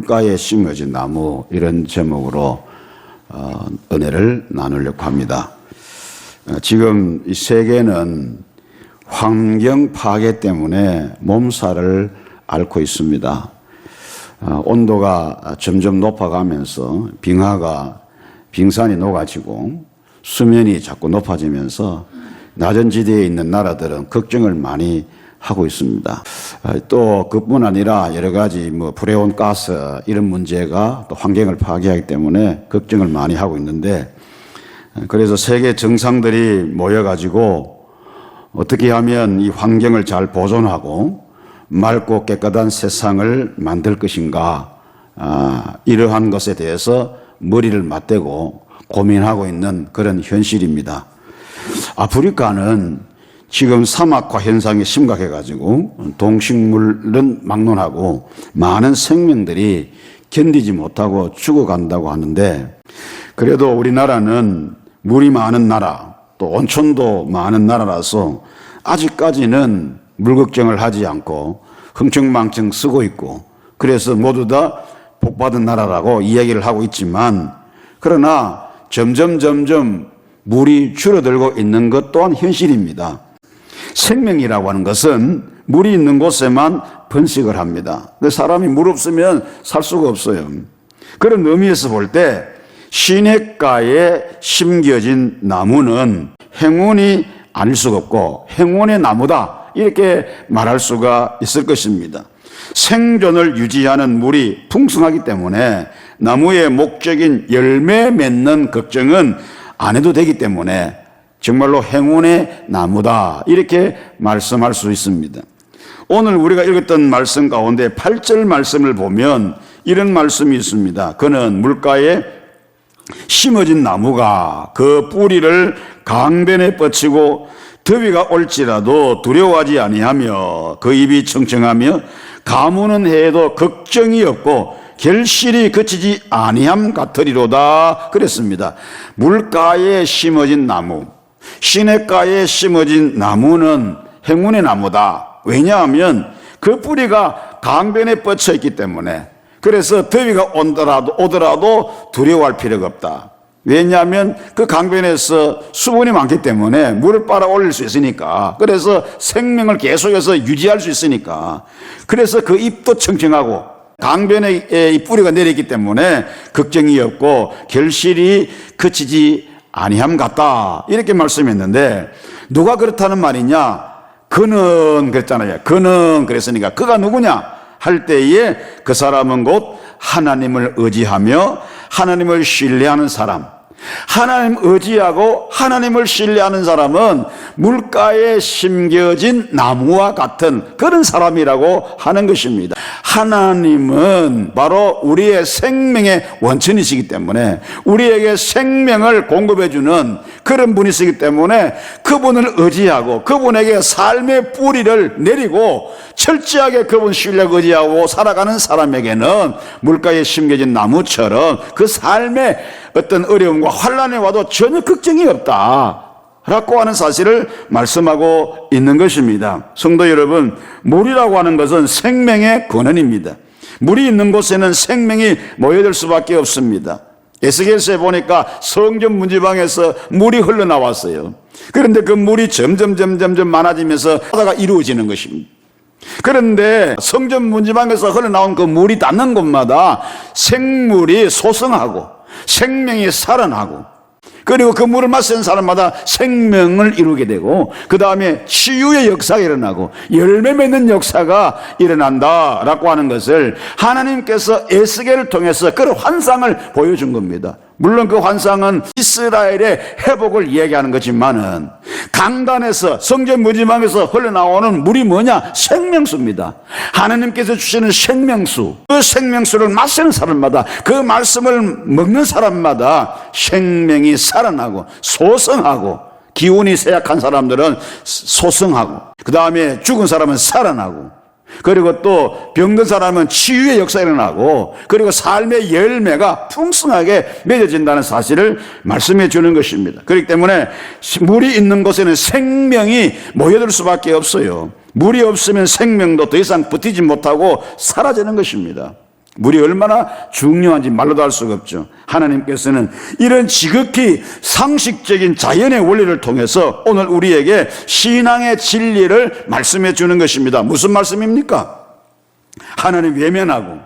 물가에 심어진 나무, 이런 제목으로 은혜를 나누려고 합니다. 지금 이 세계는 환경 파괴 때문에 몸살을 앓고 있습니다. 온도가 점점 높아가면서 빙산이 녹아지고 수면이 자꾸 높아지면서 낮은 지대에 있는 나라들은 걱정을 많이 하고 있습니다. 또 그뿐 아니라 여러 가지 불에온 가스 이런 문제가 또 환경을 파괴하기 때문에 걱정을 많이 하고 있는데, 그래서 세계 정상들이 모여가지고 어떻게 하면 이 환경을 잘 보존하고 맑고 깨끗한 세상을 만들 것인가, 이러한 것에 대해서 머리를 맞대고 고민하고 있는 그런 현실입니다. 아프리카는 지금 사막화 현상이 심각해가지고 동식물은 막론하고 많은 생명들이 견디지 못하고 죽어간다고 하는데, 그래도 우리나라는 물이 많은 나라, 또 온천도 많은 나라라서 아직까지는 물 걱정을 하지 않고 흥청망청 쓰고 있고, 그래서 모두 다 복받은 나라라고 이야기를 하고 있지만, 그러나 점점 물이 줄어들고 있는 것 또한 현실입니다. 생명이라고 하는 것은 물이 있는 곳에만 번식을 합니다. 사람이 물 없으면 살 수가 없어요. 그런 의미에서 볼 때 시냇가에 심겨진 나무는 행운이 아닐 수가 없고 행운의 나무다, 이렇게 말할 수가 있을 것입니다. 생존을 유지하는 물이 풍성하기 때문에 나무의 목적인 열매 맺는 걱정은 안 해도 되기 때문에 정말로 행운의 나무다, 이렇게 말씀할 수 있습니다. 오늘 우리가 읽었던 말씀 가운데 8절 말씀을 보면 이런 말씀이 있습니다. 그는 물가에 심어진 나무가 그 뿌리를 강변에 뻗치고 더위가 올지라도 두려워하지 아니하며 그 입이 청청하며 가무는 해에도 걱정이 없고 결실이 그치지 아니함 같으리로다, 그랬습니다. 물가에 심어진 나무, 시냇가에 심어진 나무는 행운의 나무다. 왜냐하면 그 뿌리가 강변에 뻗쳐 있기 때문에, 그래서 더위가 오더라도 두려워할 필요가 없다. 왜냐하면 그 강변에서 수분이 많기 때문에 물을 빨아 올릴 수 있으니까, 그래서 생명을 계속해서 유지할 수 있으니까, 그래서 그 잎도 청청하고 강변에 이 뿌리가 내리기 때문에 걱정이 없고 결실이 그치지 아니함 같다, 이렇게 말씀했는데, 누가 그렇다는 말이냐? 그는 그랬잖아요. 그는 그랬으니까 그가 누구냐 할 때에 그 사람은 곧 하나님을 의지하며 하나님을 신뢰하는 사람, 하나님 의지하고 하나님을 신뢰하는 사람은 물가에 심겨진 나무와 같은 그런 사람이라고 하는 것입니다. 하나님은 바로 우리의 생명의 원천이시기 때문에 우리에게 생명을 공급해주는 그런 분이시기 때문에 그분을 의지하고 그분에게 삶의 뿌리를 내리고 철저하게 그분 신뢰 의지하고 살아가는 사람에게는 물가에 심겨진 나무처럼 그 삶의 어떤 어려움과 환난에 와도 전혀 걱정이 없다 라고 하는 사실을 말씀하고 있는 것입니다. 성도 여러분, 물이라고 하는 것은 생명의 근원입니다. 물이 있는 곳에는 생명이 모여들 수밖에 없습니다. 에스겔서에 보니까 성전 문지방에서 물이 흘러나왔어요. 그런데 그 물이 점점 많아지면서 바다가 이루어지는 것입니다. 그런데 성전 문지방에서 흘러나온 그 물이 닿는 곳마다 생물이 소성하고 생명이 살아나고, 그리고 그 물을 마시는 사람마다 생명을 이루게 되고, 그 다음에 치유의 역사가 일어나고 열매 맺는 역사가 일어난다라고 하는 것을 하나님께서 에스겔을 통해서 그런 환상을 보여준 겁니다. 물론 그 환상은 이스라엘의 회복을 이야기하는 거지만은 강단에서 성전 문지방에서 흘러나오는 물이 뭐냐? 생명수입니다. 하나님께서 주시는 생명수, 그 생명수를 마시는 사람마다, 그 말씀을 먹는 사람마다 생명이 살아나고 소성하고, 기운이 쇠약한 사람들은 소성하고, 그 다음에 죽은 사람은 살아나고, 그리고 또 병든 사람은 치유의 역사가 일어나고, 그리고 삶의 열매가 풍성하게 맺어진다는 사실을 말씀해 주는 것입니다. 그렇기 때문에 물이 있는 곳에는 생명이 모여들 수밖에 없어요. 물이 없으면 생명도 더 이상 버티지 못하고 사라지는 것입니다. 물이 얼마나 중요한지 말로도 할 수가 없죠. 하나님께서는 이런 지극히 상식적인 자연의 원리를 통해서 오늘 우리에게 신앙의 진리를 말씀해 주는 것입니다. 무슨 말씀입니까? 하나님 외면하고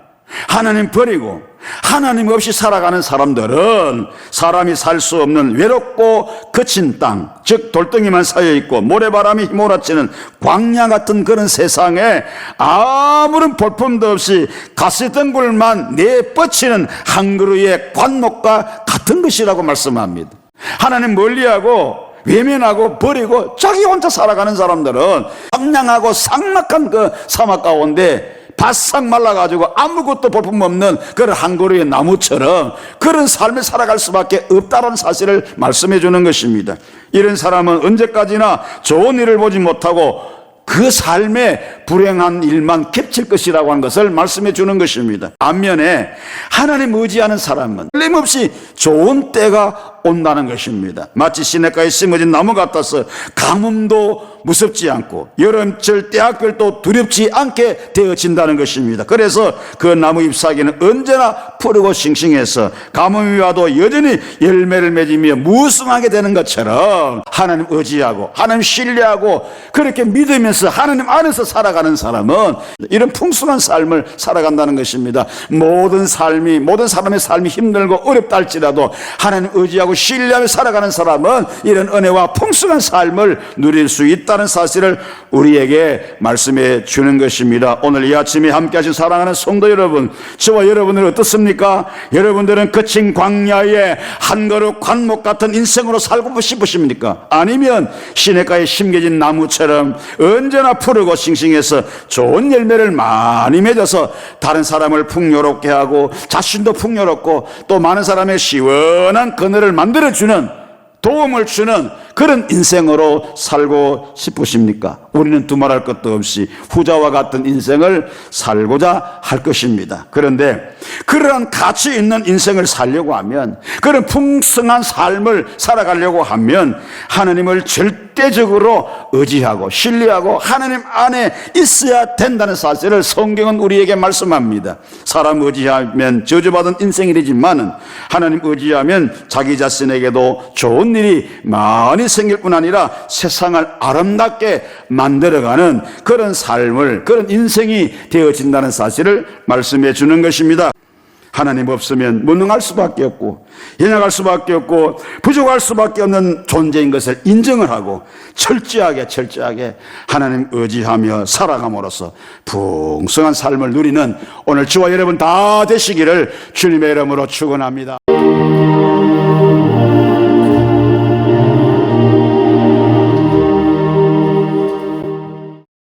하나님 버리고 하나님 없이 살아가는 사람들은 사람이 살 수 없는 외롭고 거친 땅, 즉 돌덩이만 쌓여있고 모래바람이 휘몰아치는 광야 같은 그런 세상에 아무런 볼품도 없이 가시덩굴만 내뻗치는 한 그루의 관목과 같은 것이라고 말씀합니다. 하나님 멀리하고 외면하고 버리고 자기 혼자 살아가는 사람들은 황량하고 삭막한 그 사막 가운데 바싹 말라가지고 아무것도 볼품없는 그런 한 그루의 나무처럼 그런 삶을 살아갈 수밖에 없다는 사실을 말씀해 주는 것입니다. 이런 사람은 언제까지나 좋은 일을 보지 못하고 그 삶에 불행한 일만 겹칠 것이라고 하는 것을 말씀해 주는 것입니다. 반면에 하나님 의지하는 사람은 틀림없이 좋은 때가 온다는 것입니다. 마치 시냇가에 심어진 나무 같아서 가뭄도 무섭지 않고 여름철 때학별도 두렵지 않게 되어진다는 것입니다. 그래서 그 나무 잎사귀는 언제나 푸르고 싱싱해서 가뭄이 와도 여전히 열매를 맺으며 무성하게 되는 것처럼 하나님 의지하고 하나님 신뢰하고 그렇게 믿으면서 하나님 안에서 살아가는 사람은 이런 풍성한 삶을 살아간다는 것입니다. 모든 사람의 삶이 힘들고 어렵다 할지라도 하나님 의지하고 신뢰하며 살아가는 사람은 이런 은혜와 풍성한 삶을 누릴 수 있다는 사실을 우리에게 말씀해 주는 것입니다. 오늘 이 아침에 함께 하신 사랑하는 성도 여러분, 저와 여러분은 어떻습니까? 여러분들은 거친 광야에 한 그루 관목 같은 인생으로 살고 싶으십니까? 아니면 시냇가에 심겨진 나무처럼 언제나 푸르고 싱싱해서 좋은 열매를 많이 맺어서 다른 사람을 풍요롭게 하고 자신도 풍요롭고 또 많은 사람의 시원한 그늘을 만들어주는 도움을 주는 그런 인생으로 살고 싶으십니까? 우리는 두말할 것도 없이 후자와 같은 인생을 살고자 할 것입니다. 그런데 그러한 가치 있는 인생을 살려고 하면, 그런 풍성한 삶을 살아가려고 하면 하나님을 절대적으로 의지하고 신뢰하고 하나님 안에 있어야 된다는 사실을 성경은 우리에게 말씀합니다. 사람 의지하면 저주받은 인생이지만은 하나님 의지하면 자기 자신에게도 좋은 일이 많이 생길 뿐 아니라 세상을 아름답게 만들어가는 그런 삶을, 그런 인생이 되어진다는 사실을 말씀해 주는 것입니다. 하나님 없으면 무능할 수밖에 없고 연약할 수밖에 없고 부족할 수밖에 없는 존재인 것을 인정을 하고 철저하게 하나님 의지하며 살아감으로써 풍성한 삶을 누리는 오늘 저와 여러분 다 되시기를 주님의 이름으로 축원합니다.